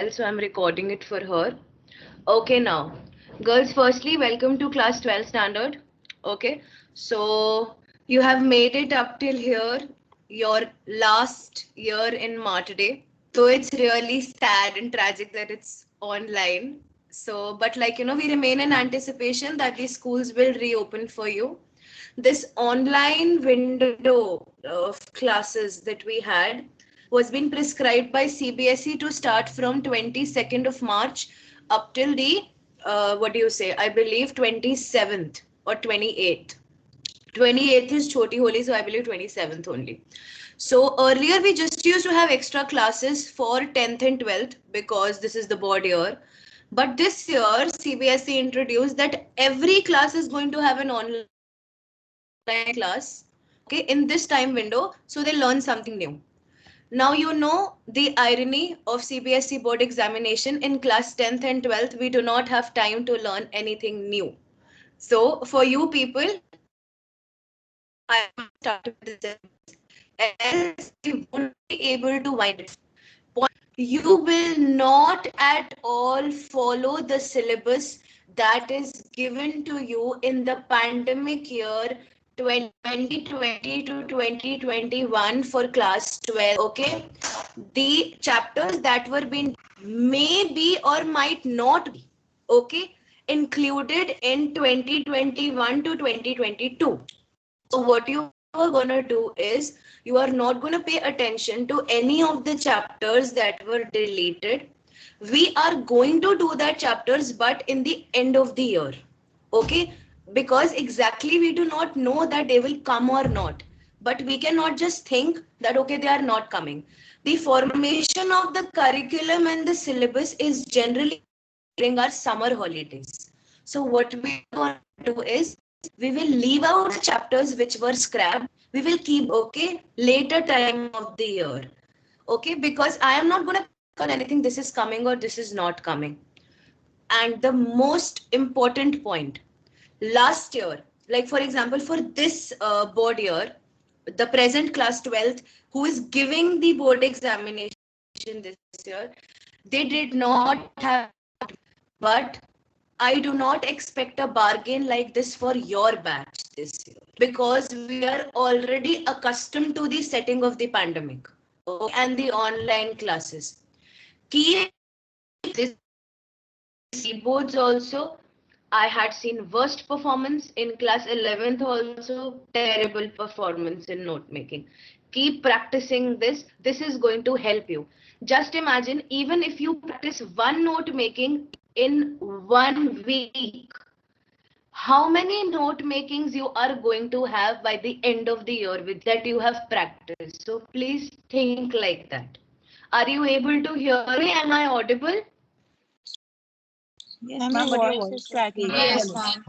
so I'm recording it for her. Okay, now, girls, firstly, welcome to class 12 standard. Okay, so you have made it up till here, your last year in March day. So it's really sad and tragic that it's online. So, but we remain in anticipation that the schools will reopen for you. This online window of classes that we had was being prescribed by CBSE to start from 22nd of March up till the what do you say? I believe 27th or 28th. 28th is Choti Holi, so I believe 27th only. So earlier we just used to have extra classes for 10th and 12th because this is the board year. But this year CBSE introduced that every class is going to have an online class, okay, in this time window, so they learn something new. Now you know the irony of CBSE board examination in class 10th and 12th. We do not have time to learn anything new. So for you people, I will start with the syllabus. Else we won't be able to wind it. Point one, you will not at all follow the syllabus that is given to you in the pandemic year 2020 to 2021 for class 12. Okay, the chapters that were being may be or might not be, okay, included in 2021 to 2022. So what you are going to do is you are not going to pay attention to any of the chapters that were deleted. We are going to do that chapters, but in the end of the year. Okay? Because exactly we do not know that they will come or not. But we cannot just think that okay, they are not coming. The formation of the curriculum and the syllabus is generally during our summer holidays. So what we are going to do is we will leave out the chapters which were scrapped. We will keep, okay, later time of the year. Okay, because I am not going to pick on anything this is coming or this is not coming. And the most important point, last year, like for example, for this board year, the present class 12th who is giving the board examination this year, they did not have but I do not expect a bargain like this for your batch this year because we are already accustomed to the setting of the pandemic, okay, and the online classes. Keep this in mind. See boards also. I had seen worst performance in class 11th also, terrible performance in note making. Keep practicing this. This is going to help you. Just imagine, even if you practice one note making in 1 week, how many note makings you are going to have by the end of the year with that you have practiced. So please think like that. Are you able to hear me? Am I audible? Yes, Ma'am, ma'am, your but your voice voice is is cracking. breaking. Yes, Hello. ma'am.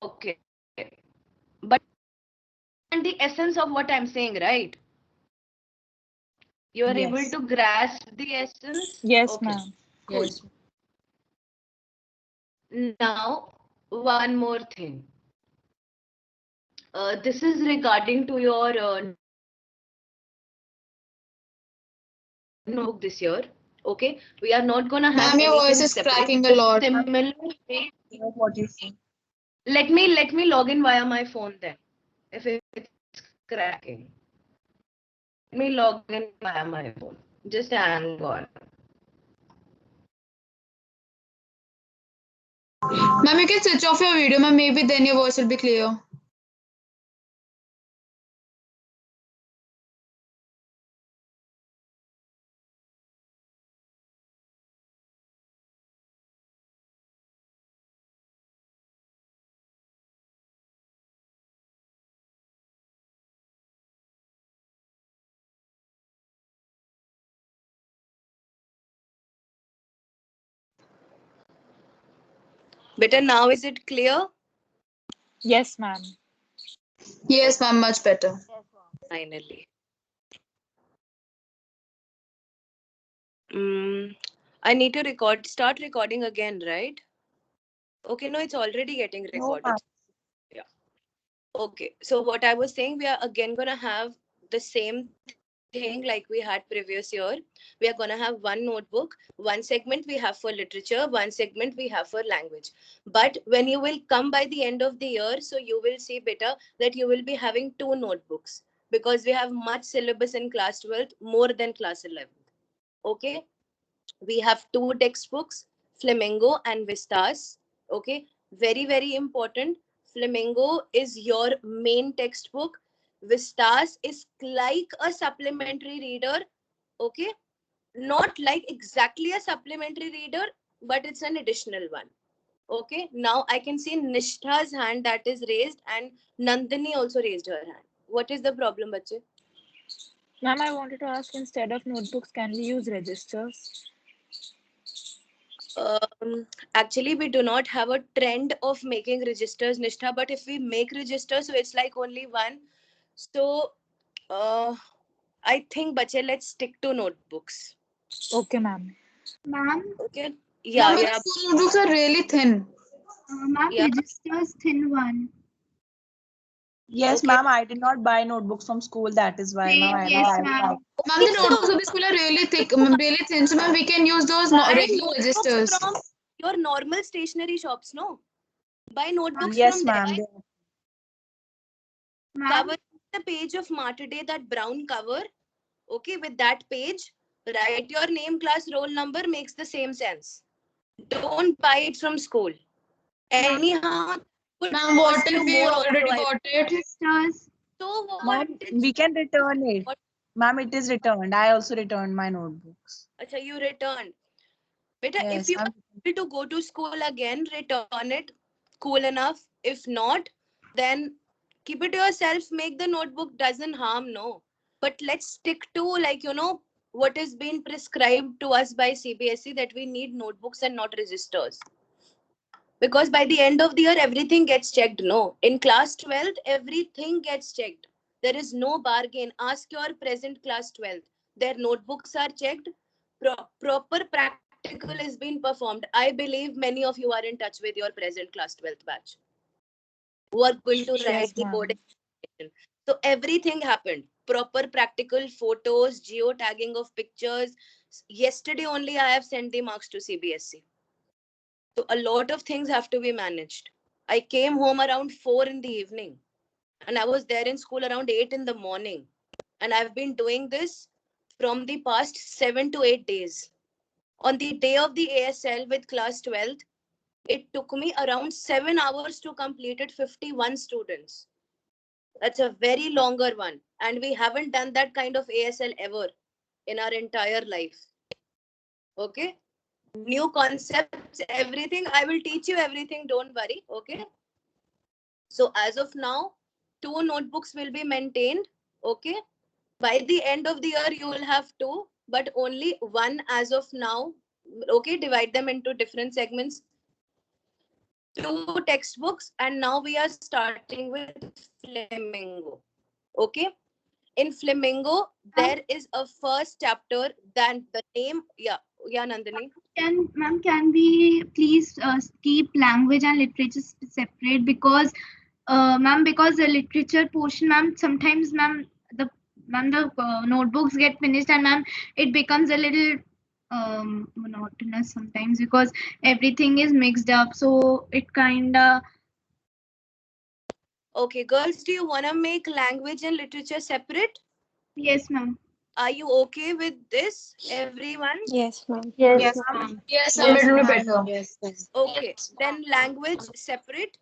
Okay. But understand the essence of what I'm saying, right? You are able Yes. to grasp the essence? Yes, Okay, ma'am. cool. Yes. Now, one more thing. This is regarding to your notebook this year. Okay, we are not gonna have Ma'am, your voice anything is separate. cracking a The lot. similar way. What you say? Let me log in via my phone then. If it's cracking, let me log in via my phone. Just hang on. Ma'am, you can switch off your video, ma'am. Maybe then your voice will be clear. Better now, is it clear? Yes, ma'am. Yes, ma'am, much better. Finally. Mm, I need to start recording again, right? Okay, no, it's already getting No, ma'am. recorded. Yeah. Okay, so what I was saying, we are again gonna have the same thing thing like we had previous year. We are going to have one notebook, one segment we have for literature, one segment we have for language. But when you will come by the end of the year, so you will see better that you will be having two notebooks because we have much syllabus in class 12 more than class 11th. Okay, we have two textbooks, Flamingo and Vistas. Okay, very very important. Flamingo is your main textbook. Vistas is like a supplementary reader. Okay, not like exactly a supplementary reader, but it's an additional one. Okay, now I can see Nishtha's hand that is raised, and Nandini also raised her hand. What is the problem, bache? Ma'am, I wanted to ask, instead of notebooks, can we use registers? Actually, we do not have a trend of making registers, Nishtha, but if we make registers, so it's like only one. So, uh, I think, bache, let's stick to notebooks. Okay, ma'am. Ma'am, Okay. Ma'am, Yeah, my yeah, school notebooks are really thin. ma'am, yeah. registers thin one. Yes, Okay. ma'am. I did not buy notebooks from school. That is why, ma'am. Same, I yes, don't ma'am. have. Ma'am, the So, notebooks of the school are really thick, really thin. So, ma'am, we can use those buy regular notebooks registers. from your normal stationery shops, no? Buy notebooks Yes, from ma'am. there. Ma'am, Cover the page of Mata Day, that brown cover. Okay, with that page, write your name, class, roll number, makes the same sense. Don't buy it from school. Anyhow, would Ma'am, what cost you if we more already also. got it? registers. So what? Ma'am, we can return it. What? Ma'am, it is returned. I also returned my notebooks. Acha, you returned. Beta, if Yes, you ma'am. are able to go to school again, return it. Cool enough. If not, then keep it to yourself. Make the notebook, doesn't harm, no. But let's stick to, like, what is being prescribed to us by CBSE, that we need notebooks and not registers. Because by the end of the year, everything gets checked, no. In class 12th, everything gets checked. There is no bargain. Ask your present class 12th. Their notebooks are checked. Proper practical is being performed. I believe many of you are in touch with your present class 12th batch who are going to write Yes, the board ma'am. examination. So everything happened. Proper practical photos, geotagging of pictures. Yesterday only I have sent the marks to CBSE. So a lot of things have to be managed. I came home around 4 in the evening and I was there in school around 8 in the morning. And I've been doing this from the past 7 to 8 days. On the day of the ASL with class 12th, it took me around 7 hours to complete it, 51 students. That's a very longer one. And we haven't done that kind of ASL ever in our entire life. Okay? New concepts, everything. I will teach you everything. Don't worry. Okay? So as of now, 2 notebooks will be maintained. Okay? By the end of the year, you will have 2, but only one as of now. Okay? Divide them into different segments. 2 textbooks, and now we are starting with Flamingo. Okay? In Flamingo, there is a first chapter. Then the name, yeah, Nandini. Can we please keep language and literature separate? Because because the literature portion, ma'am, sometimes, the notebooks get finished, and ma'am, it becomes a little monotonous sometimes because everything is mixed up. So it kinda. Okay, girls, do you want to make language and literature separate? Yes, ma'am. Are you okay with this, everyone? Yes, ma'am. Yes, Ma'am. yes, ma'am, Yes, it will be ma'am. better. Yes, yes. Okay, then language separate.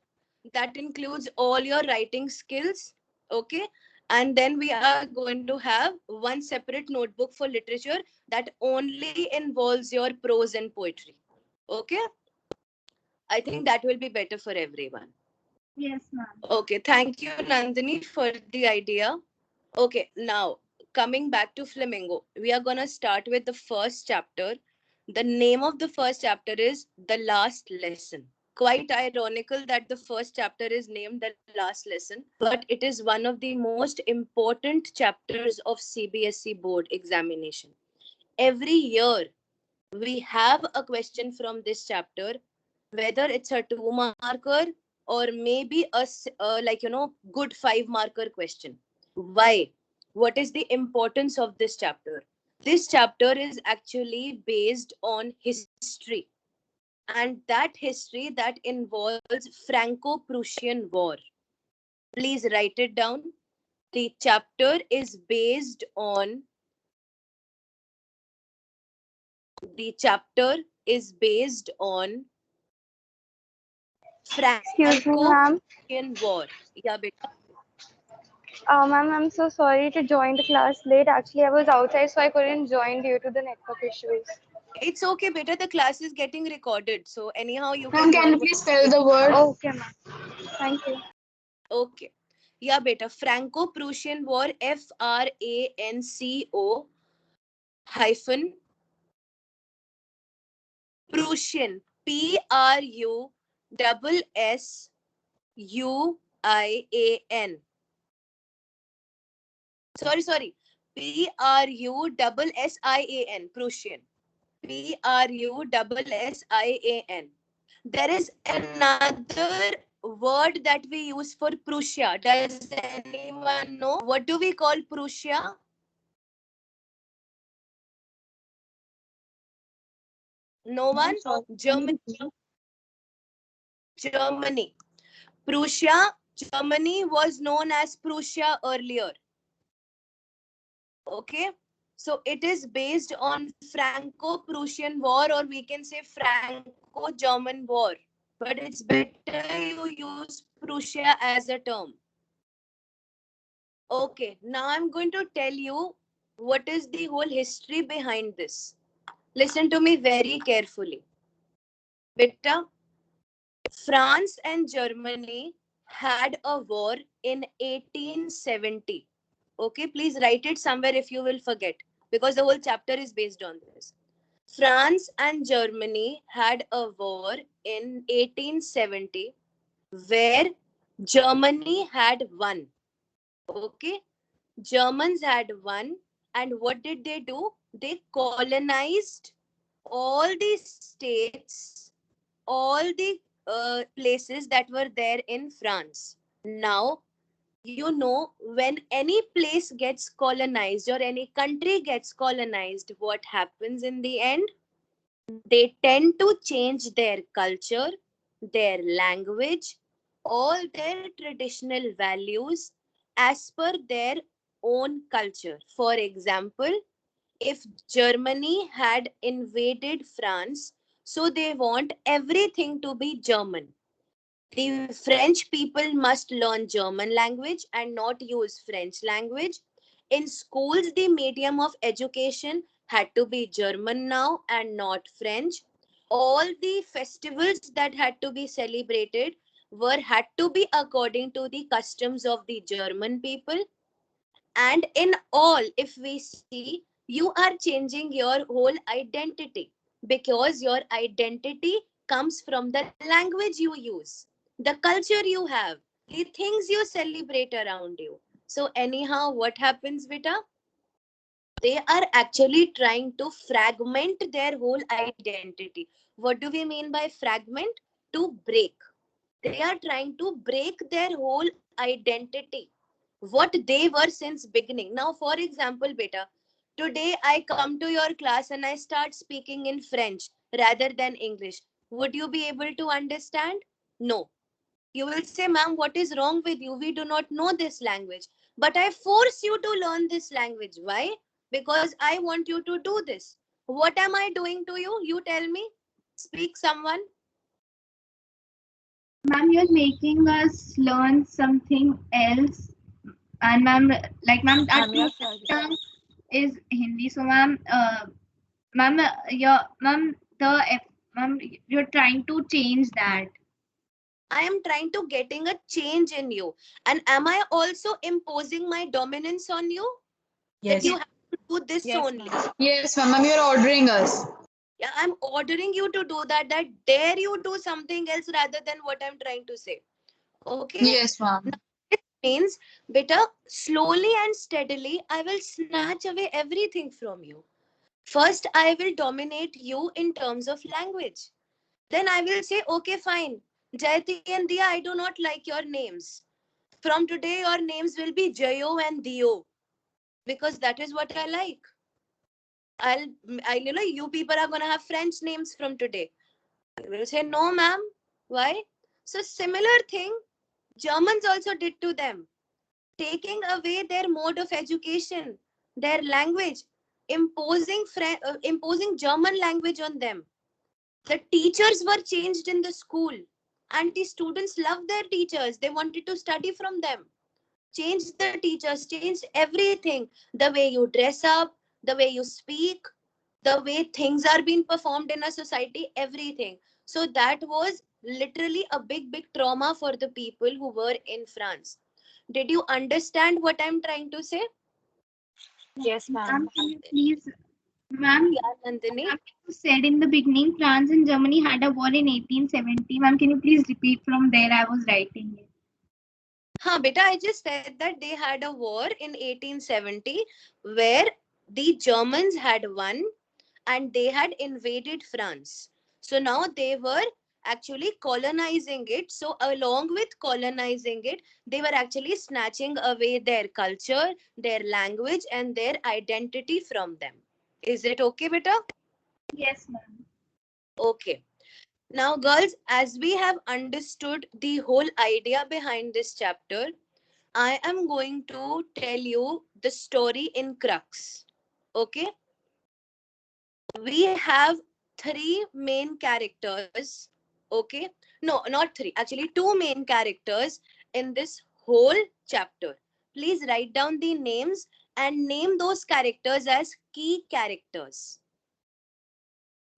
That includes all your writing skills. Okay, and then we are going to have one separate notebook for literature that only involves your prose and poetry. Okay, I think that will be better for everyone. Yes, ma'am. Okay, thank you, Nandini, for the idea. Okay, now coming back to Flamingo, we are gonna start with the first chapter. The name of the first chapter is The Last Lesson. Quite ironical that the first chapter is named The Last Lesson, but it is one of the most important chapters of CBSE board examination. Every year, we have a question from this chapter, whether it's a 2-marker or maybe a good 5-marker question. Why? What is the importance of this chapter? This chapter is actually based on history, and that history that involves Franco-Prussian War. Please write it down. The chapter is based on Excuse me, ma'am. Franco-Prussian War. Yeah, beta. Ma'am, I'm so sorry to join the class late. Actually, I was outside, so I couldn't join due to the network issues. It's okay, beta. The class is getting recorded. So anyhow, you Ma'am, can can you learn. please spell the word? Okay, ma'am. Thank you. Okay. Yeah, beta. Franco-Prussian War. Franco hyphen Prussian. Prussian. Sorry. Prussian. Prussian. Prussian. There is another word that we use for Prussia. Does anyone know? What do we call Prussia? No one? Germany. Prussia, Germany was known as Prussia earlier. Okay. So it is based on Franco-Prussian War, or we can say Franco-German War. But it's better you use Prussia as a term. Okay, now I'm going to tell you what is the whole history behind this. Listen to me very carefully. Beta, France and Germany had a war in 1870. Okay, please write it somewhere if you will forget, because the whole chapter is based on this. France and Germany had a war in 1870 where Germany had won. Okay, Germans had won, and what did they do? They colonized all the states, all the places that were there in France. Now, you know, when any place gets colonized or any country gets colonized, what happens in the end? They tend to change their culture, their language, all their traditional values as per their own culture. For example, if Germany had invaded France, so they want everything to be German. The French people must learn German language and not use French language. In schools, the medium of education had to be German now and not French. All the festivals that had to be celebrated had to be according to the customs of the German people. And in all, if we see, you are changing your whole identity, because your identity comes from the language you use, the culture you have, the things you celebrate around you. So anyhow, what happens, beta? They are actually trying to fragment their whole identity. What do we mean by fragment? To break. They are trying to break their whole identity, what they were since beginning. Now, for example, beta, today I come to your class and I start speaking in French rather than English. Would you be able to understand? No. You will say, ma'am, what is wrong with you? We do not know this language. But I force you to learn this language. Why? Because I want you to do this. What am I doing to you? You tell me. Speak, someone. Ma'am, you're making us learn something else. And ma'am, like ma'am, our Ma'am, you're teacher sorry. tongue is Hindi. So ma'am, ma'am, you're trying to change that. I am trying to getting a change in you. And am I also imposing my dominance on you? That Yes. you have to do this Yes, only. ma'am. Yes, ma'am. Ma'am, you're ordering us. Yeah, I'm ordering you to do that. That dare you do something else rather than what I'm trying to say. Okay? Yes, ma'am. Now, it means, beta, slowly and steadily, I will snatch away everything from you. First, I will dominate you in terms of language. Then I will say, okay, fine. Jayati and Diya, I do not like your names. From today, your names will be Jayo and Dio. because that is what I like. You people are gonna have French names from today. I will say, no, ma'am. Why? So similar thing, Germans also did to them, taking away their mode of education, their language, imposing German language on them. The teachers were changed in the school, and the students loved their teachers. They wanted to study from them. Changed the teachers, changed everything. The way you dress up, the way you speak, the way things are being performed in a society, everything. So that was literally a big trauma for the people who were in France. Did you understand what I'm trying to say? Yes, Ma'am, ma'am. can you please, ma'am, Yeah, Nandini. ma'am, you said in the beginning France and Germany had a war in 1870. Ma'am, can you please repeat from there? I was writing it. Beta, I just said that they had a war in 1870 where the Germans had won and they had invaded France. So now they were actually colonizing it. So along with colonizing it, they were actually snatching away their culture, their language, and their identity from them. Is it okay, beta? Yes, ma'am. Okay. Now, girls, as we have understood the whole idea behind this chapter, I am going to tell you the story in crux. Okay? We have three main characters. Okay? No, not three. Actually, two main characters in this whole chapter. Please write down the names and name those characters as key characters.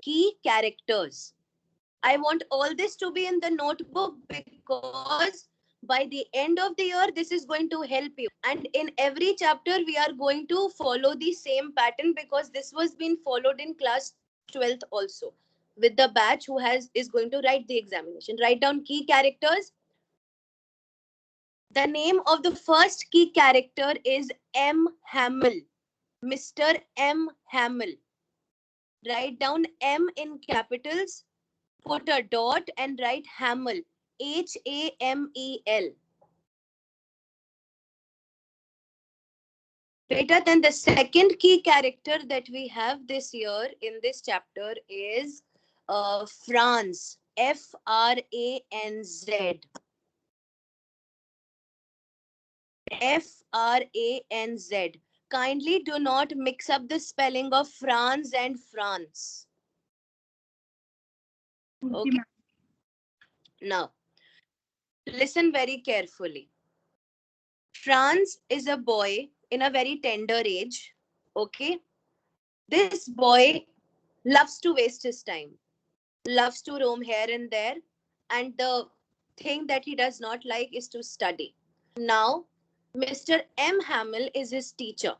Key characters. I want all this to be in the notebook because by the end of the year, this is going to help you. And in every chapter, we are going to follow the same pattern because this was being followed in class 12th also with the batch who is going to write the examination. Write down key characters. The name of the first key character is M. Hamill. Mr. M. Hamill. Write down M in capitals. Put a dot and write Hamel, Hamel. Beta, then the second key character that we have this year in this chapter is Franz, Franz. Franz. Kindly do not mix up the spelling of France and France. Okay, Okay. ma'am. Now, listen very carefully. Franz is a boy in a very tender age. Okay. This boy loves to waste his time, loves to roam here and there, and the thing that he does not like is to study. Now, Mr. M. Hamill is his teacher.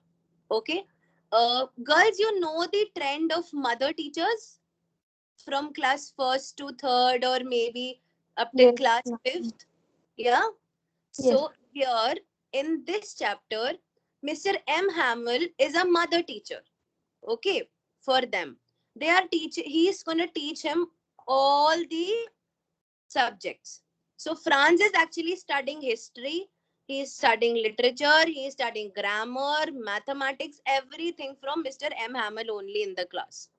Okay. Girls, you know the trend of mother teachers from class first to third or maybe up till Yes, class ma'am. fifth. Yeah. Yes. So here in this chapter, Mr. M. Hamill is a mother teacher. Okay, for them. He is going to teach him all the subjects. So Franz is actually studying history. He is studying literature. He is studying grammar, mathematics, everything from Mr. M. Hamill only in the class.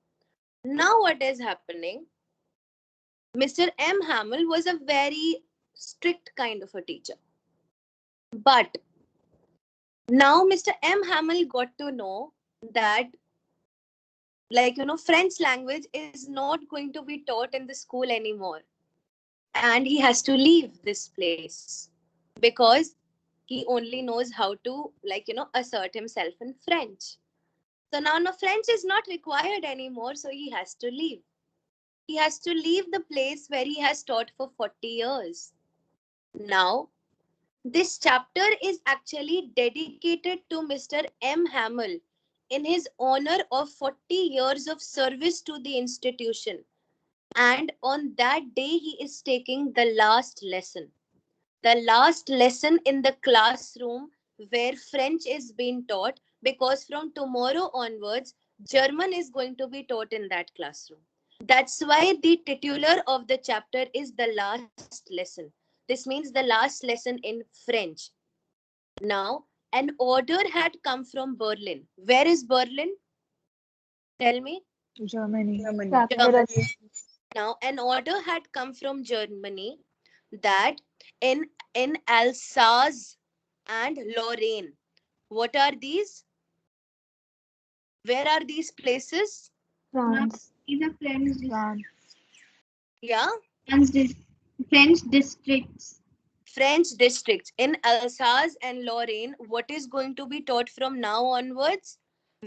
Now what is happening? Mr. M. Hamill was a very strict kind of a teacher. But now Mr. M. Hamill got to know that French language is not going to be taught in the school anymore. And he has to leave this place because he only knows how to assert himself in French. So now no French is not required anymore. So he has to leave. He has to leave the place where he has taught for 40 years. Now, this chapter is actually dedicated to Mr. M. Hamill in his honor of 40 years of service to the institution. And on that day, he is taking the last lesson. The last lesson in the classroom where French is being taught, because from tomorrow onwards, German is going to be taught in that classroom. That's why the titular of the chapter is the last lesson. This means the last lesson in French. Now, An order had come from Berlin. Where is Berlin? Tell me. Germany. Germany. Now, an order had come from Germany that in Alsace and Lorraine. What are these? Where are these places? Ma'am, France. these are France. Yeah, French districts. French districts. In Alsace and Lorraine, what is going to be taught from now onwards?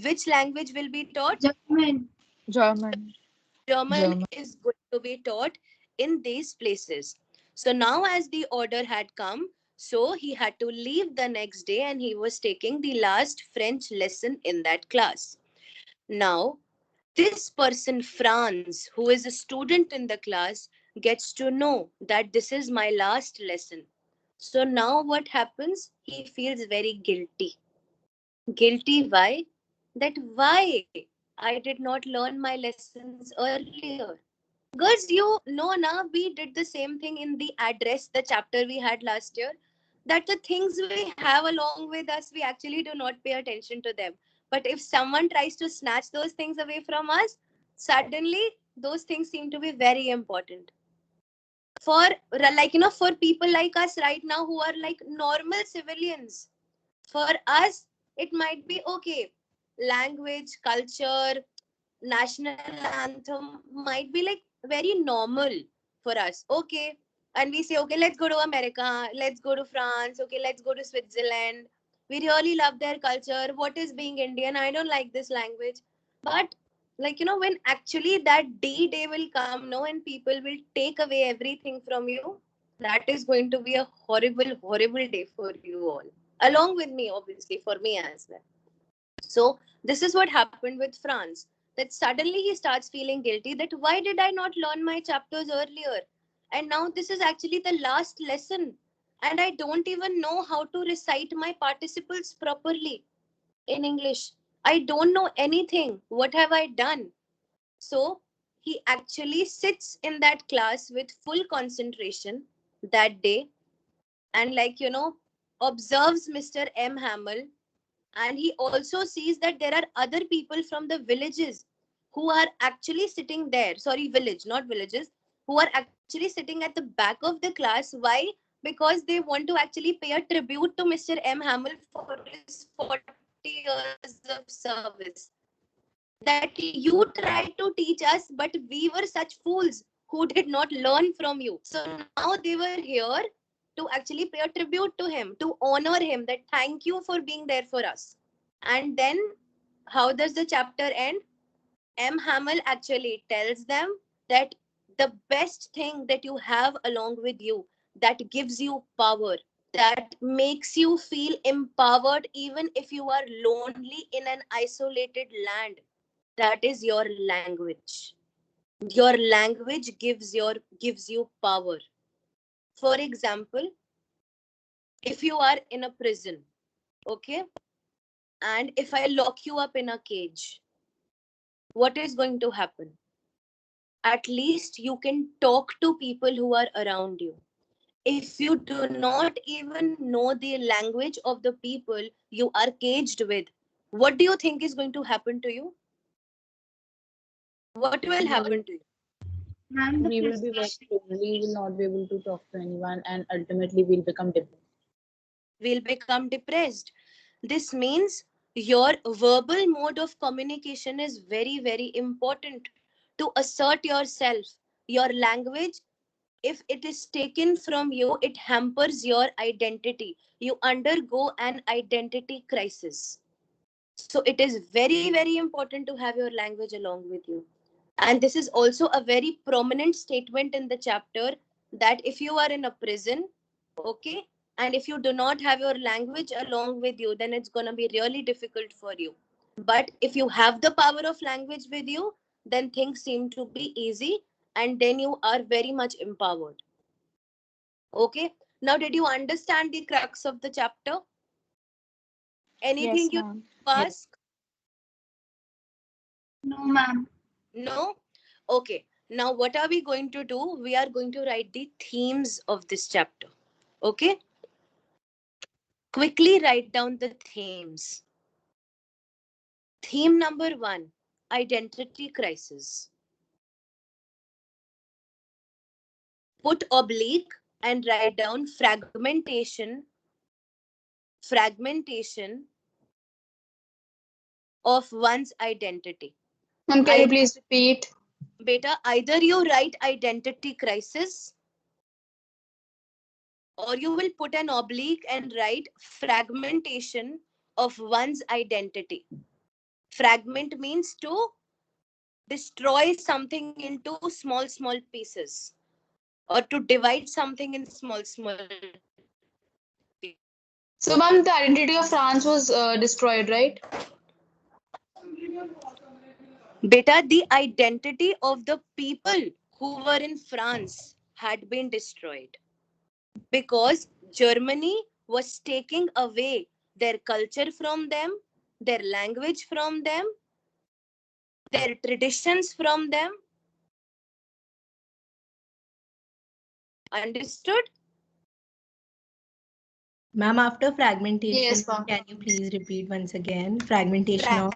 Which language will be taught? German. German. German is going to be taught in these places. So now, as the order had come, so he had to leave the next day and he was taking the last French lesson in that class. Now, this person, Franz, who is a student in the class, gets to know that this is my last lesson. So now what happens? He feels very guilty. Guilty why? That why I did not learn my lessons earlier. Girls, you know now we did the same thing in the address, the chapter we had last year. That the things we have along with us, we actually do not pay attention to them. But if someone tries to snatch those things away from us, suddenly those things seem to be very important. For for people like us right now who are like normal civilians, for us it might be okay. Language, culture, national anthem might be like very normal for us. Okay. And we say, okay, let's go to America, let's go to France, okay, let's go to Switzerland. We really love their culture. What is being Indian? I don't like this language. But when actually that day will come, no, and people will take away everything from you, that is going to be a horrible, horrible day for you all. Along with me, obviously, for me as well. So this is what happened with Franz. That suddenly he starts feeling guilty that why did I not learn my chapters earlier? And now this is actually the last lesson. And I don't even know how to recite my participles properly in English. I don't know anything. What have I done? So he actually sits in that class with full concentration that day and observes Mr. M. Hamill, and he also sees that there are other people from the villages who are actually sitting there. Sorry, village, not villages, who are actually sitting at the back of the class. Why? Because they want to actually pay a tribute to Mr. M. Hamill for his 40 years of service. That you tried to teach us, but we were such fools who did not learn from you. So now they were here to actually pay a tribute to him, to honor him, that thank you for being there for us. And then how does the chapter end? M. Hamill actually tells them that the best thing that you have along with you, that gives you power, that makes you feel empowered even if you are lonely in an isolated land, that is your language. Your language gives you power. For example, if you are in a prison, okay, and if I lock you up in a cage, what is going to happen? At least you can talk to people who are around you. If you do not even know the language of the people you are caged with, what do you think is going to happen to you? What will happen to you? Ma'am, the We will be very frustration. lonely, will not be able to talk to anyone, and ultimately we'll become depressed. Will become depressed. This means your verbal mode of communication is very, very important to assert yourself. Your language, if it is taken from you, it hampers your identity. You undergo an identity crisis. So it is very, very important to have your language along with you. And this is also a very prominent statement in the chapter, that if you are in a prison, okay, and if you do not have your language along with you, then it's going to be really difficult for you. But if you have the power of language with you, then things seem to be easy, and then you are very much empowered. Okay. Now, did you understand the crux of the chapter? Anything Yes, you ma'am. ask? No, ma'am. No? Okay. Now, what are we going to do? We are going to write the themes of this chapter. Okay? Quickly write down the themes. Theme number 1, identity crisis. Put oblique and write down fragmentation of one's identity. Ma'am, can you please repeat? Beta, either you write identity crisis or you will put an oblique and write fragmentation of one's identity. Fragment means to destroy something into small pieces or to divide something in small pieces. So, ma'am, the identity of France was destroyed, right? Beta, the identity of the people who were in France had been destroyed because Germany was taking away their culture from them, their language from them, their traditions from them. Understood? Ma'am, after fragmentation, Yes, ma'am. can you please repeat once again? Fragmentation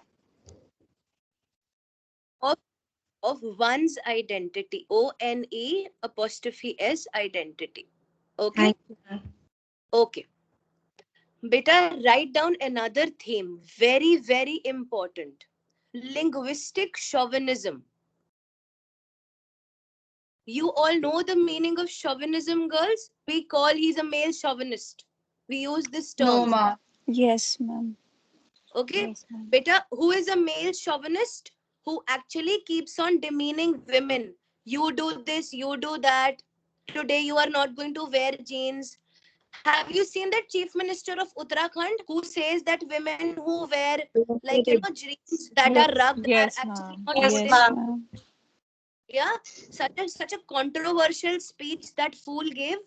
Of one's identity. ONE apostrophe S identity. Okay? Thank you, ma'am. Okay. Beta, write down another theme. Very important. Linguistic chauvinism. You all know the meaning of chauvinism, girls? We call he's a male chauvinist. We use this term. No, ma'am. Yes, ma'am. Okay? Yes, ma'am. Beta, who is a male chauvinist? Who actually keeps on demeaning women. You do this, you do that. Today you are not going to wear jeans. Have you seen that chief minister of Uttarakhand who says that women who wear jeans that are rugged Yes, are actually ma'am. not Yes, good in ma'am. Yeah, such a controversial speech that fool gave.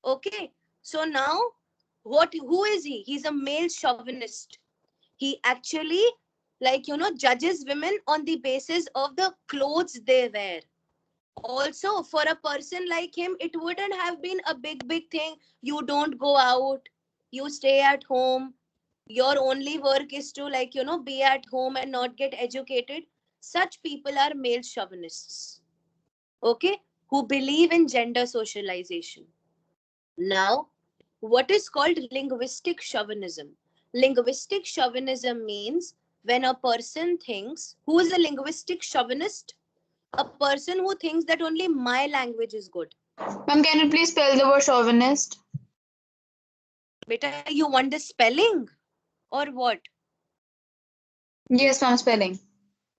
Okay, so now who is he? He's a male chauvinist. He actually judges women on the basis of the clothes they wear. Also, for a person like him, it wouldn't have been a big thing. You don't go out, you stay at home, your only work is to be at home and not get educated. Such people are male chauvinists, okay, who believe in gender socialization. Now, what is called linguistic chauvinism? Linguistic chauvinism means when a person thinks, who is a linguistic chauvinist? A person who thinks that only my language is good. Ma'am, can you please spell the word chauvinist? Beta, you want the spelling or what? Yes, ma'am, spelling.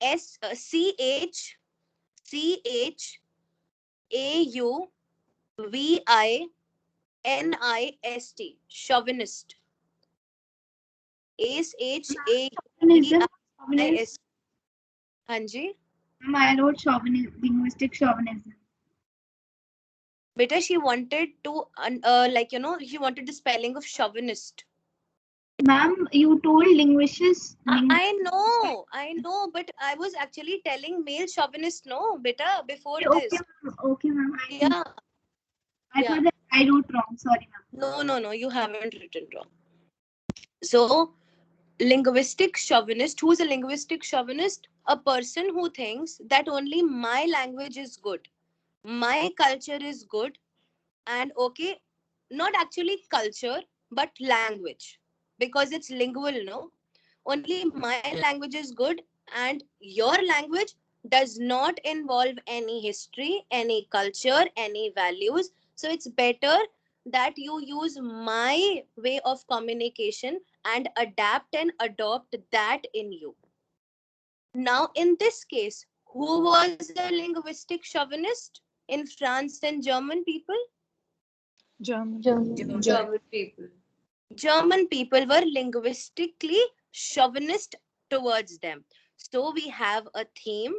CHAUVINIST. Chauvinist. Chauvinism. CHAUVINIST. Hanji? I wrote chauvinism, linguistic chauvinism. Beta, she wanted to, she wanted the spelling of chauvinist. Ma'am, you told linguists. I know, but I was actually telling male chauvinist, no, beta, before this. Okay, ma'am. Yeah. I thought that I wrote wrong. Sorry, ma'am. No, you haven't written wrong. So, linguistic chauvinist, who is a linguistic chauvinist? A person who thinks that only my language is good, my culture is good, and okay, not actually culture, but language, because it's lingual, no? Only my language is good, and your language does not involve any history, any culture, any values. So it's better that you use my way of communication and adapt and adopt that in you. Now, in this case, who was a linguistic chauvinist in France and German people? German. German people. German people were linguistically chauvinist towards them. So we have a theme,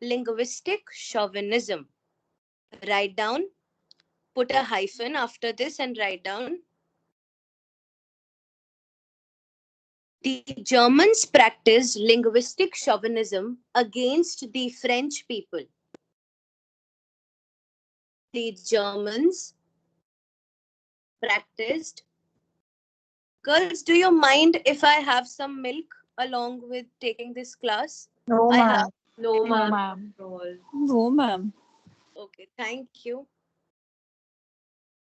linguistic chauvinism. Write down, put a hyphen after this and write down. The Germans practiced linguistic chauvinism against the French people. The Germans practiced Girls, do you mind if I have some milk along with taking this class? No, I ma'am. have. No, No, ma'am. ma'am. No, ma'am. Okay, thank you.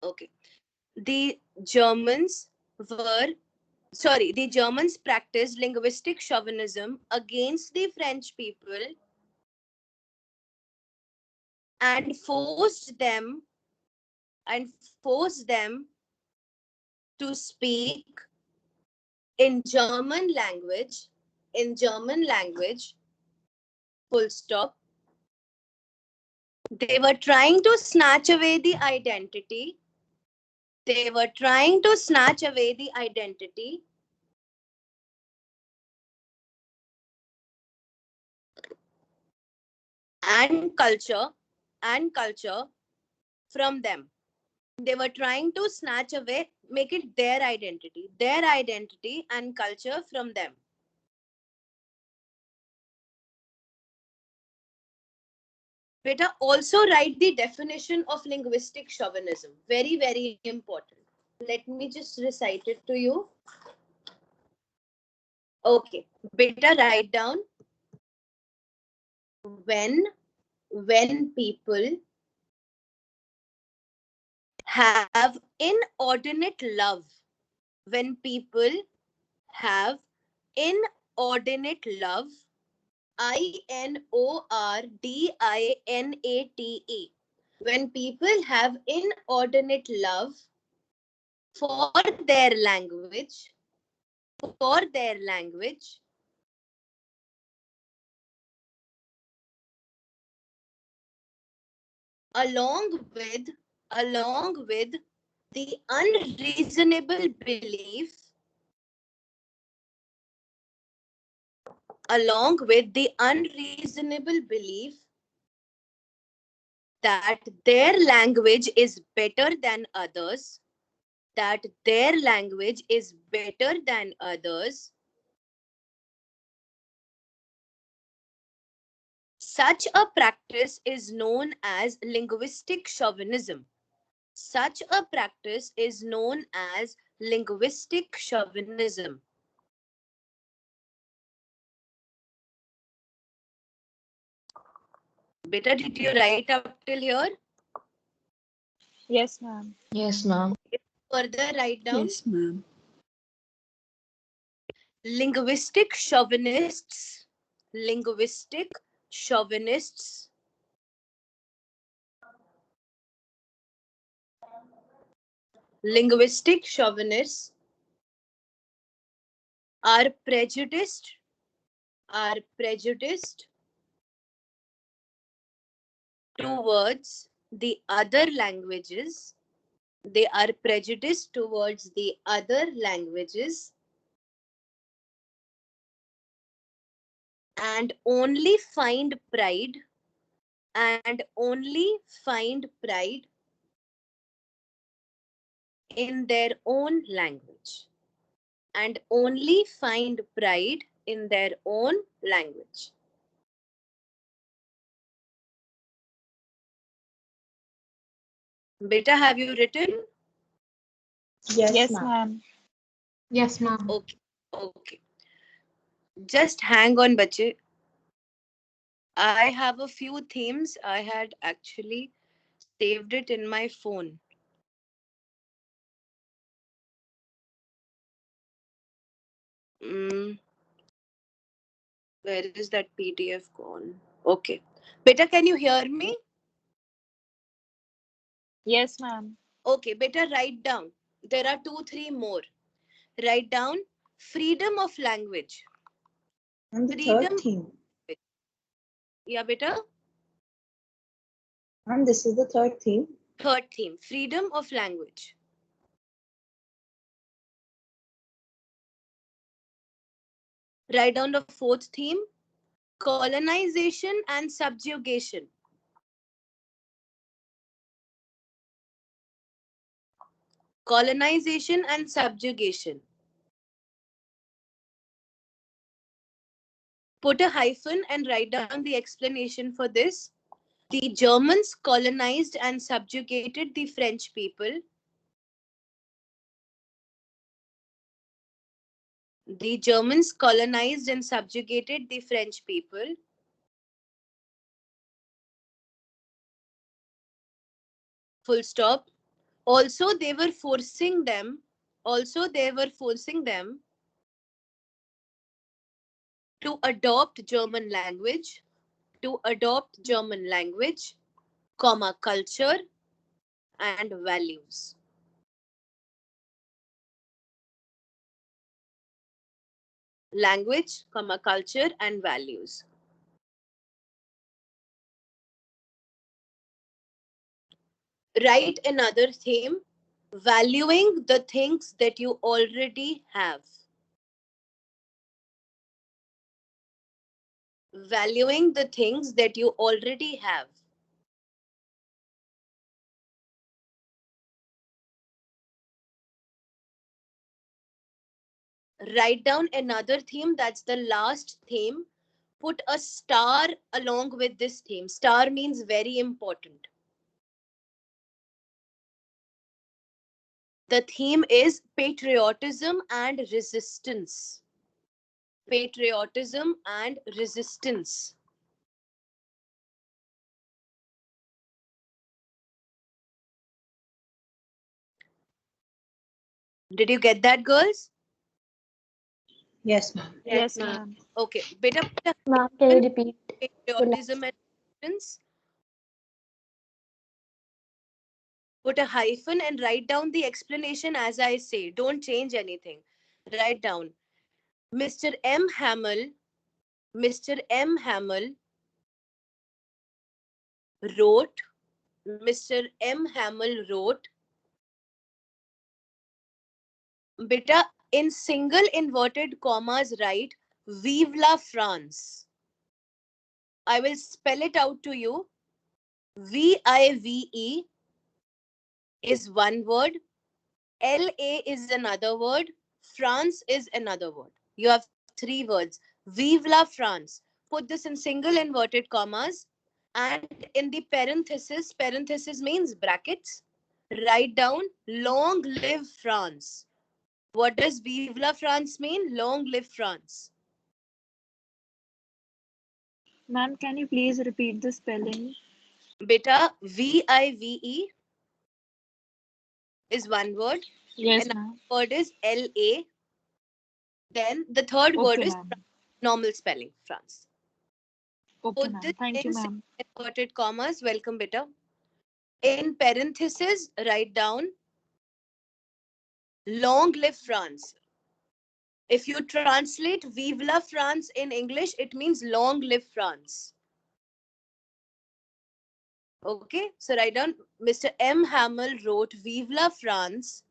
Okay. The Germans the Germans practiced linguistic chauvinism against the French people and forced them to speak in German language, full stop. They were trying to snatch away the identity. And culture from them. They were trying to snatch away, make it their identity and culture from them. Beta, also write the definition of linguistic chauvinism. Very, very important. Let me just recite it to you. Okay. Beta, write down. When people have inordinate love, when people have inordinate love, INORDINATE. When people have inordinate love for their language, along with the unreasonable belief that their language is better than others, such a practice is known as linguistic chauvinism. Beta, did you write up till here? Yes, ma'am. Yes, ma'am. Further write down. Yes, ma'am. Linguistic chauvinists are prejudiced towards the other languages. They are prejudiced towards the other languages and only find pride in their own language. Beta, have you written? Yes, ma'am. Yes, ma'am. Okay. Just hang on, bache. I have a few themes. I had actually saved it in my phone. Where is that PDF gone? Okay. Beta, can you hear me? Yes, ma'am. Okay, beta, write down. There are 2-3 more. Write down freedom of language. And the Freedom. third theme. Yeah, beta. And this is the third theme. Third theme, freedom of language. Write down the fourth theme, colonization and subjugation. Colonization and subjugation. Put a hyphen and write down the explanation for this. The Germans colonized and subjugated the French people. The Germans colonized and subjugated the French people. Full stop. Also, they were forcing them to adopt German language, comma, culture and values. Language, comma, culture and values. Write another theme, valuing the things that you already have. Valuing the things that you already have. Write down another theme, that's the last theme. Put a star along with this theme. Star means very important. The theme is patriotism and resistance. Patriotism and resistance. Did you get that, girls? Yes, ma'am. Yes, ma'am. Okay. Beta, Ma'am, can you repeat? patriotism and resistance. Put a hyphen and write down the explanation as I say. Don't change anything. Write down. Mr. M. Hamill wrote, Mr. M. Hamill wrote, beta, in single inverted commas, write, Vive la France. I will spell it out to you. VIVE is one word. LA is another word. France is another word. You have three words. Vive la France. Put this in single inverted commas. And in the parenthesis means brackets, write down long live France. What does Vive la France mean? Long live France. Ma'am, can you please repeat the spelling? Beta, VIVE is one word. Yes, Another ma'am. word is LA. Then the third word Okay, is ma'am. normal spelling, France. Okay, Put ma'am. this Thank you, in ma'am. inverted commas. Welcome, beta. In parenthesis, write down long live France. If you translate Vive la France in English, it means long live France. Okay, so write down Mr. M. Hamill wrote Vive la France.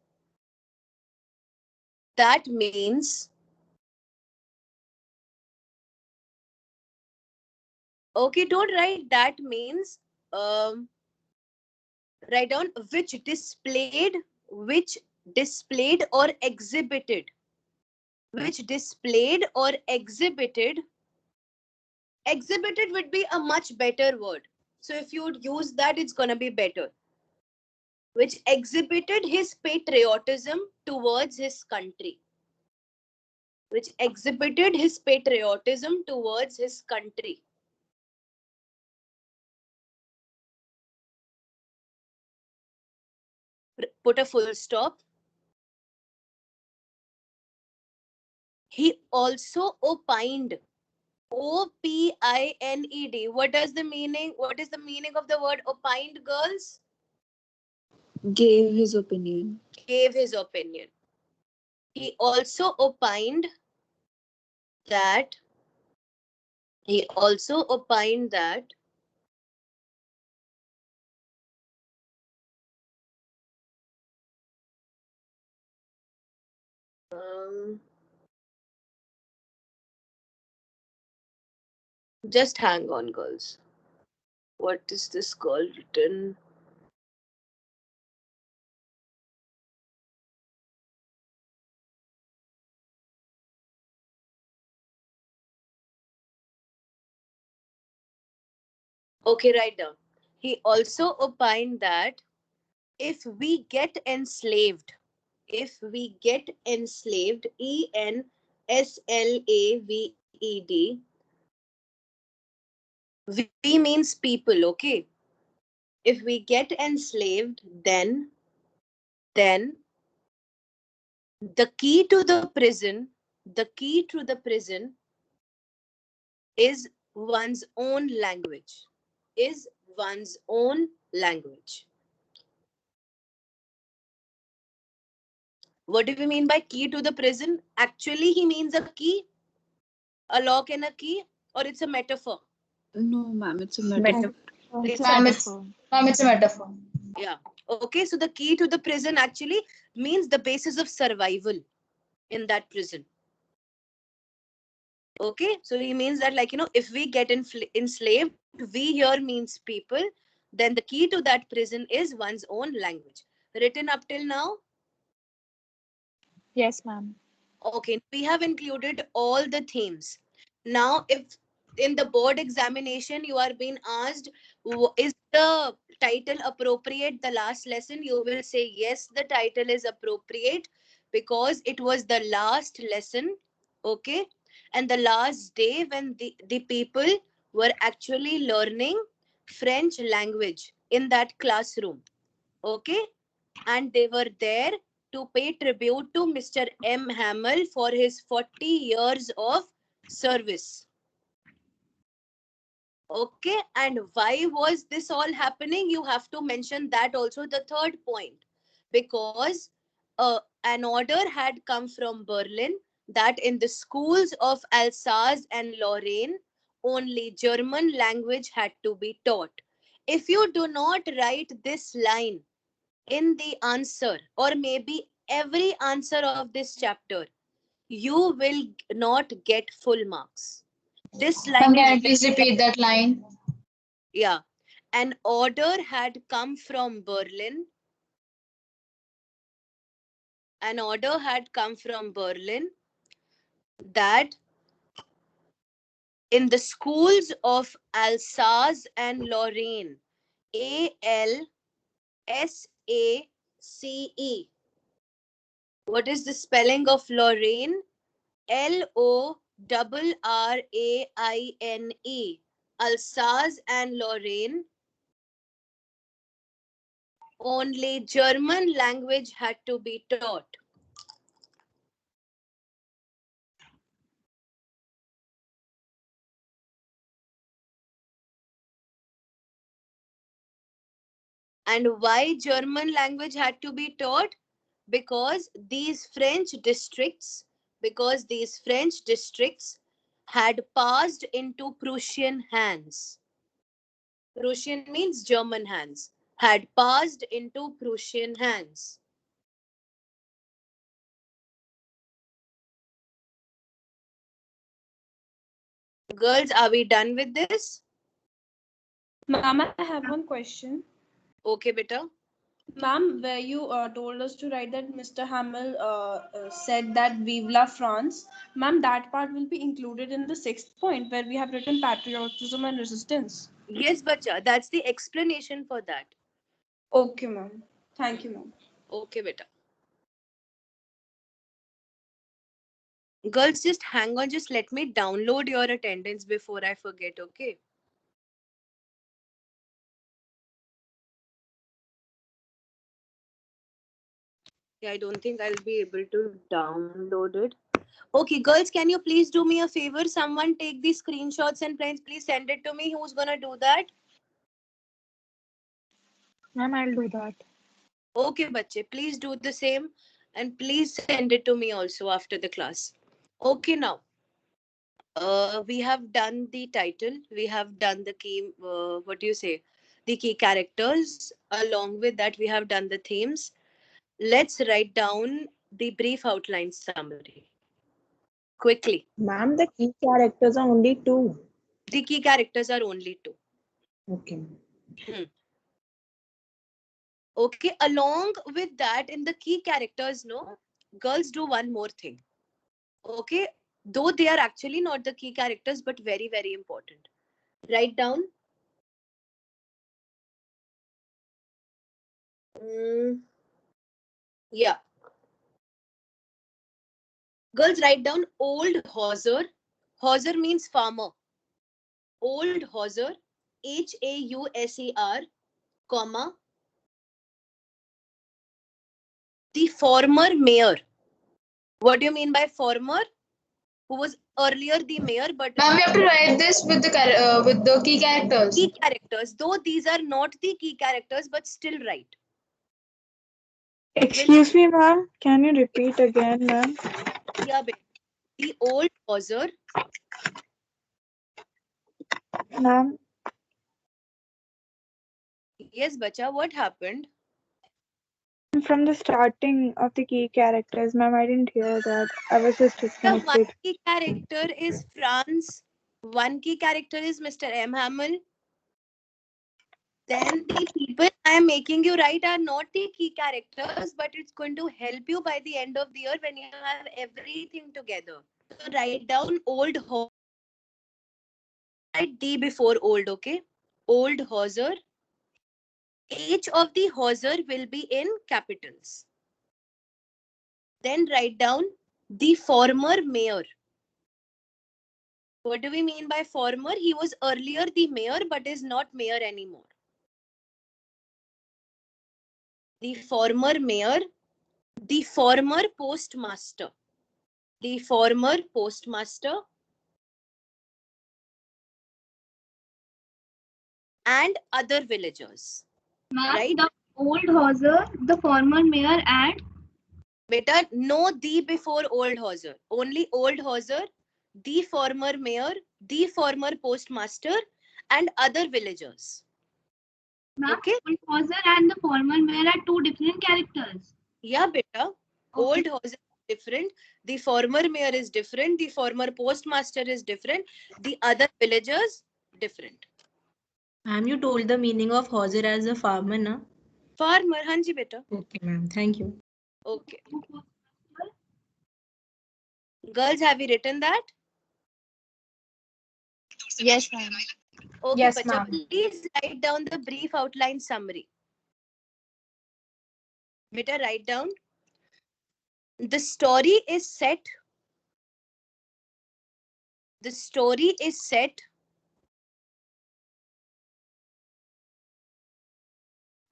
That means, okay, don't write that means, write down which displayed or exhibited. Which displayed or exhibited. Exhibited would be a much better word. So if you would use that, it's going to be better. Which exhibited his patriotism towards his country. Which exhibited his patriotism towards his country. Put a full stop. He also opined. OPINED. What is the meaning of the word opined, girls? Gave his opinion. Gave his opinion. He also opined that just hang on, girls. What is this girl written? Okay, write down. He also opined that if we get enslaved, ENSLAVED, SLAVED. V means people, okay? If we get enslaved, then the key to the prison is one's own language. Is one's own language. What do we mean by key to the prison? Actually, he means a key, a lock and a key, or it's a metaphor? No, ma'am, it's a metaphor. It's a Ma'am, metaphor. it's a metaphor. Yeah. Okay, so the key to the prison actually means the basis of survival in that prison. Okay, so he means that, like, if we get enslaved, we here means people, then the key to that prison is one's own language. Written up till now? Yes, ma'am. Okay, we have included all the themes. Now, if in the board examination you are being asked, is the title appropriate, the last lesson, you will say yes, the title is appropriate because it was the last lesson, okay? And the last day when the people were actually learning French language in that classroom, okay? And they were there to pay tribute to Mr. M. Hamel for his 40 years of service. Okay, and why was this all happening? You have to mention that also, the third point. Because an order had come from Berlin that in the schools of Alsace and Lorraine, only German language had to be taught. If you do not write this line in the answer, or maybe every answer of this chapter, you will not get full marks. This line Ma'am, can is you please repeat that line? yeah. An order had come from Berlin. An order had come from Berlin that in the schools of Alsace and Lorraine, ALSACE. What is the spelling of Lorraine? LORRAINE. Alsace and Lorraine. Only German language had to be taught. And why German language had to be taught? Because these French districts had passed into Prussian hands. Prussian means German hands. Had passed into Prussian hands. Girls, are we done with this? Ma'am, I have one question. Okay, beta. Ma'am, where you told us to write that Mr. Hamel said that Vive la France. Ma'am, that part will be included in the sixth point where we have written patriotism and resistance. Yes, bacha. That's the explanation for that. Okay, ma'am. Thank you, ma'am. Okay, beta. Girls, just hang on. Just let me download your attendance before I forget, okay? Yeah, I don't think I'll be able to download it. Okay, girls, can you please do me a favor? Someone take these screenshots and please send it to me. Who's gonna do that? Ma'am, I'll do that. Okay, bache, please do the same and please send it to me also after the class. Okay, now. We have done the title. We have done the key, what do you say? The key characters. Along with that, we have done the themes. Let's write down the brief outline summary. Quickly. Ma'am, the key characters are only two. The key characters are only two. Okay. Okay, along with that, in the key characters, no, girls do one more thing. Okay, though they are actually not the key characters, but very, very important. Write down. Yeah. Girls, write down old hawser. Hawser means farmer. Old hawser, Hauser, comma, the former mayor. What do you mean by former? Who was earlier the mayor, but Ma'am, we have to write this with the key characters. key characters. Though these are not the key characters, but still right. Excuse me, ma'am. Can you repeat again, ma'am? Yeah, the old hawser. Ma'am, Yes, bacha, what happened? from the starting of the key characters, ma'am, I didn't hear that. I was just The disconnected. one key character is Franz. One key character is Mr. M. Hamill. Then the people I am making you write are not the key characters, but it's going to help you by the end of the year when you have everything together. So write down old hawser. Write D before old, okay? Old hawser. H of the hawser will be in capitals. Then write down the former mayor. What do we mean by former? He was earlier the mayor but is not mayor anymore. The former mayor, the former postmaster, the former postmaster, and other villagers. Ma'am, Right? the old hawser, the former mayor, and Beta, no the before old hawser. Only old hawser, the former mayor, the former postmaster, and other villagers. ma'am, Okay? old hawser and the former mayor are two different characters. Yeah, beta. Old hawser is different. The former mayor is different. The former postmaster is different. The other villagers different. Ma'am, you told the meaning of hawser as a farmer, na? Farmer, hanji beta. Okay, ma'am. Thank you. Okay. Girls, have you written that? Yes, ma'am. Okay, Yes, bacha, ma'am. please write down the brief outline summary. Beta, write down. The story is set. The story is set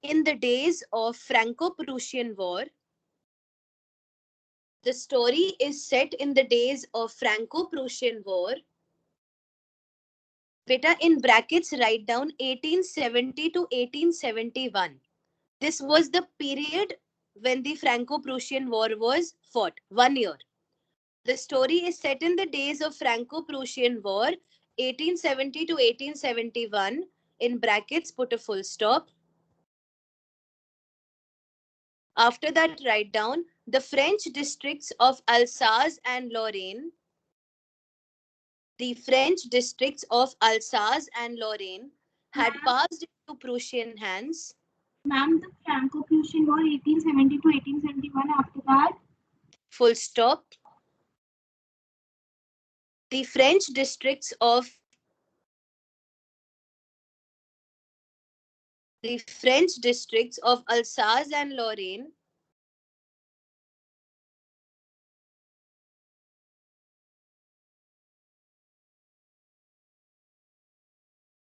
in the days of Franco-Prussian War. The story is set in the days of Franco-Prussian War. Beta, in brackets, write down 1870 to 1871. This was the period when the Franco-Prussian War was fought. 1 year. The story is set in the days of Franco-Prussian War, 1870 to 1871. In brackets, put a full stop. After that, write down the French districts of Alsace and Lorraine. The French districts of Alsace and Lorraine had passed into Prussian hands. Ma'am, the Franco-Prussian War 1870 to 1871. After that, Full stop. The French districts of Alsace and Lorraine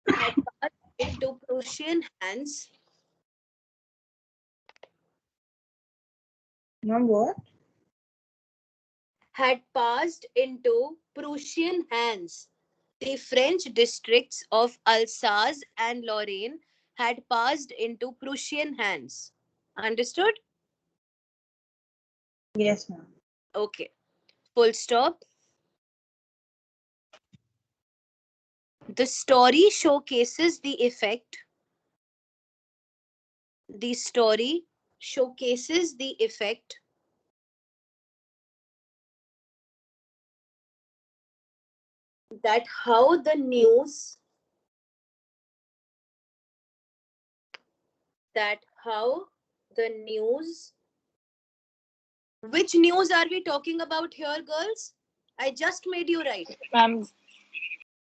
had passed into Prussian hands. ma'am, what? Had passed into Prussian hands. The French districts of Alsace and Lorraine had passed into Prussian hands. Understood? Yes, ma'am. Okay. Full stop. The story showcases the effect. The story showcases the effect that how the news which news are we talking about here, girls? I just made you write. Ma'am,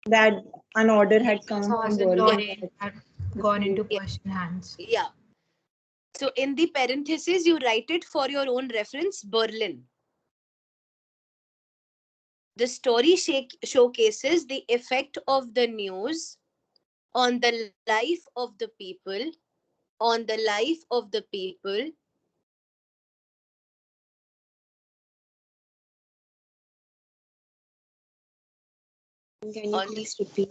that an order had come from Alsace and Berlin. Lorraine had gone into Persian hands. Yeah. So in the parentheses, you write it for your own reference, Berlin. The story showcases the effect of the news on the life of the people, on the life of the people. Can you On please repeat?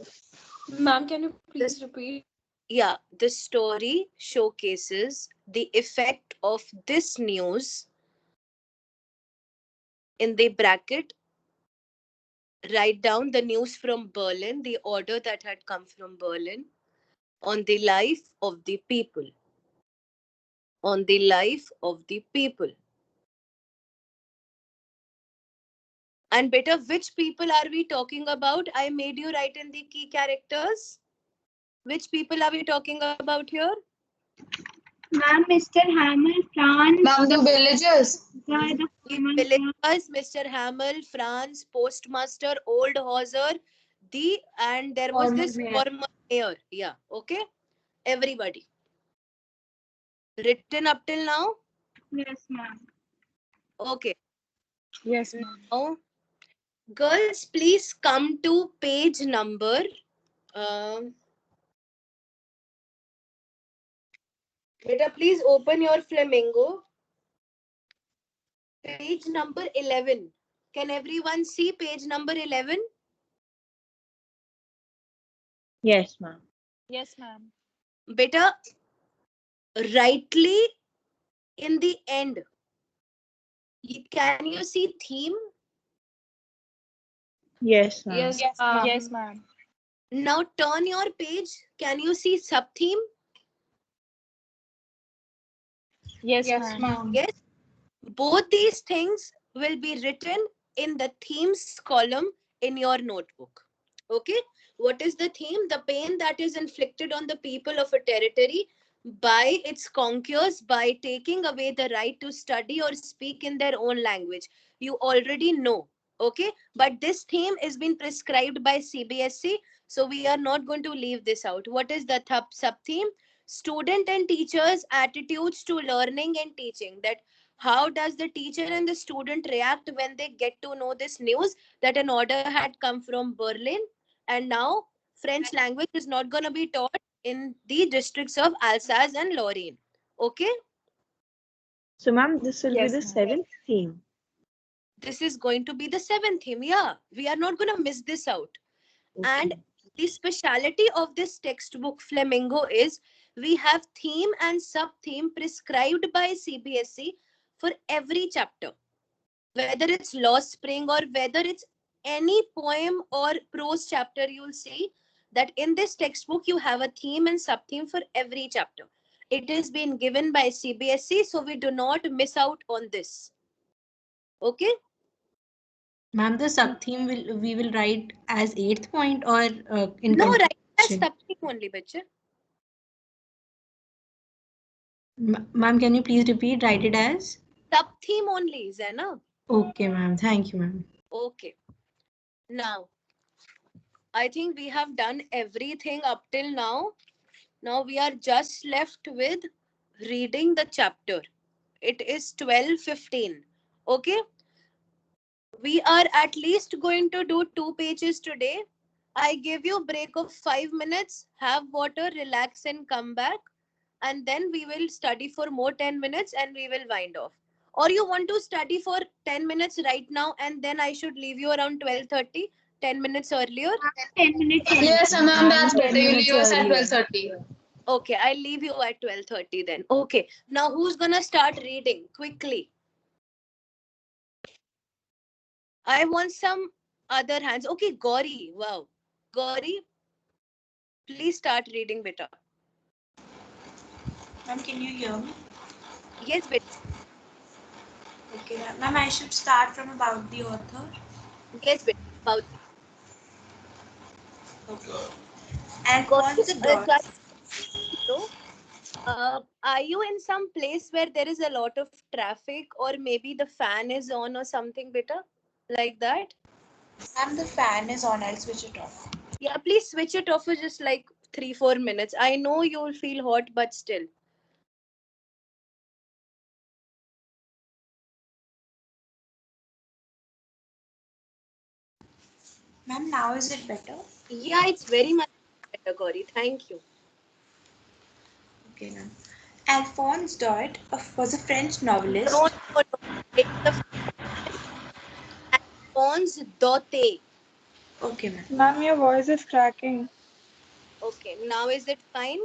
Ma'am, can you please repeat? Yeah, the story showcases the effect of this news in the bracket. Write down the news from Berlin, the order that had come from Berlin, on the life of the people. On the life of the people. And beta, which people are we talking about? I made you write in the key characters. Which people are we talking about here? Ma'am, Mr. Hamel, France. Ma'am, the villagers. The The farmer, villagers, Mr. Hamel, Franz, postmaster, old Hauser, and there was Former this mayor. former mayor. Yeah, okay. Everybody. Written up till now? yes, ma'am. Okay. Yes, ma'am. Now, girls, please come to page number. Beta, please open your Flamingo. Page number 11. Can everyone see page number 11? Yes, ma'am. Yes, ma'am. Beta, rightly in the end, can you see theme? Yes, ma'am. Yes, Yes, ma'am. yes, ma'am. Now turn your page. Can you see sub-theme? Yes, Yes, ma'am. ma'am. Yes. Both these things will be written in the themes column in your notebook. Okay. What is the theme? The pain that is inflicted on the people of a territory by its conquerors by taking away the right to study or speak in their own language. You already know. Okay. But this theme is being prescribed by CBSE. So we are not going to leave this out. What is the sub-theme? Student and teachers' attitudes to learning and teaching. That how does the teacher and the student react when they get to know this news that an order had come from Berlin and now French language is not going to be taught in the districts of Alsace and Lorraine. Okay, So, ma'am, this will be Yes, the ma'am. seventh theme. this is going to be the seventh theme. Yeah, we are not going to miss this out. And Okay. the speciality of this textbook Flamingo is we have theme and sub-theme prescribed by CBSE for every chapter. Whether it's Lost Spring or whether it's any poem or prose chapter, you'll see that in this textbook you have a theme and sub-theme for every chapter. It is being given by CBSE, so we do not miss out on this. Okay? Ma'am, the sub-theme we will write as 8th point or in No, right, as conclusion? sub-theme only, bacha. Ma'am, can you please repeat? Write it as? Sub-theme only, Zainab. Okay, ma'am. Thank you, ma'am. Okay. Now, I think we have done everything up till now. Now we are just left with reading the chapter. It is 12:15. Okay. We are at least going to do 2 pages today. I give you a break of 5 minutes. Have water, relax and come back. And then we will study for more 10 minutes and we will wind off. Or you want to study for 10 minutes right now and then I should leave you around 12:30, 10 minutes earlier. 10 minutes. Yes, ma'am, that's better. You 10 leave us at minutes 12:30. Okay, I'll leave you at 12:30 then. Okay, now who's gonna start reading quickly? I want some other hands. Okay, Gauri. Wow. Gauri, please start reading, beta. Ma'am, can you hear me? Yes, beta. Okay, ma'am, I should start from about the author. Yes, beta. About Okay. And Gauri, what's the dot? are you in some place where there is a lot of traffic or maybe the fan is on or something, beta? Like that? Ma'am, the fan is on. I'll switch it off. Yeah, please switch it off for just like 3-4 minutes. I know you'll feel hot, but still. Ma'am, now is it better? Yeah, it's very much better, Gauri. Thank you. Okay, ma'am. Alphonse Daudet was a French novelist. No. It's the Alphonse Daudet. Okay, ma'am. Ma'am, your voice is cracking. Okay, now is it fine?